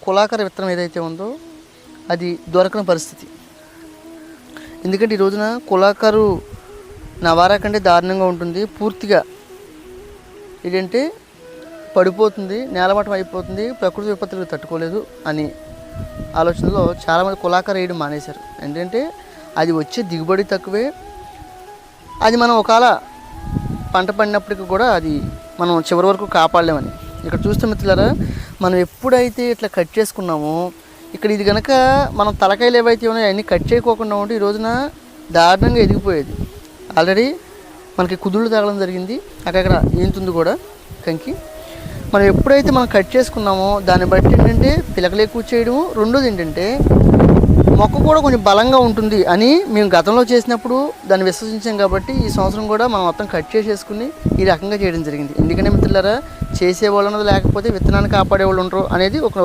కులాకర విత్తనం ఏదైతే ఉందో అది దొరకని పరిస్థితి. ఎందుకంటే ఈ రోజున కులాకరు నవారా కంటే దారుణంగా ఉంటుంది. పూర్తిగా ఏంటంటే పడిపోతుంది, నేలమట్టం అయిపోతుంది, ప్రకృతి విపత్తులకు తట్టుకోలేదు అని ఆలోచనలో చాలామంది కులాకర వేయడం మానేశారు. ఏంటంటే అది వచ్చే దిగుబడి తక్కువే, అది మనం ఒకవేళ పంట పండినప్పటికీ కూడా అది మనం చివరి వరకు కాపాడలేమని. ఇక్కడ చూస్తే మిత్రులారా, మనం ఎప్పుడైతే ఇట్లా కట్ చేసుకున్నామో ఇక్కడ ఇది కనుక మనం తలకాయలు ఏవైతే ఉన్నాయో అవన్నీ కట్ చేయకోకుండా ఉంటే ఈ రోజున దారుణంగా ఎదిగిపోయేది. ఆల్రెడీ మనకి కుదుళ్ళు తగలడం జరిగింది, అక్కడక్కడ ఈంతుంది కూడా కంకి. మనం ఎప్పుడైతే మనం కట్ చేసుకున్నామో దాన్ని బట్టి ఏంటంటే పిలకలు ఎక్కువ చేయడము, రెండోది ఏంటంటే మొక్క కూడా కొంచెం బలంగా ఉంటుంది అని మేము గతంలో చేసినప్పుడు దాన్ని విశ్వసించాం. కాబట్టి ఈ సంవత్సరం కూడా మనం మొత్తం కట్ చేసేసుకుని ఈ రకంగా చేయడం జరిగింది. ఎందుకంటే మిత్రులారా, చేసేవాళ్ళు అన్నది లేకపోతే విత్తనాన్ని కాపాడేవాళ్ళు ఉండరు అనేది ఒక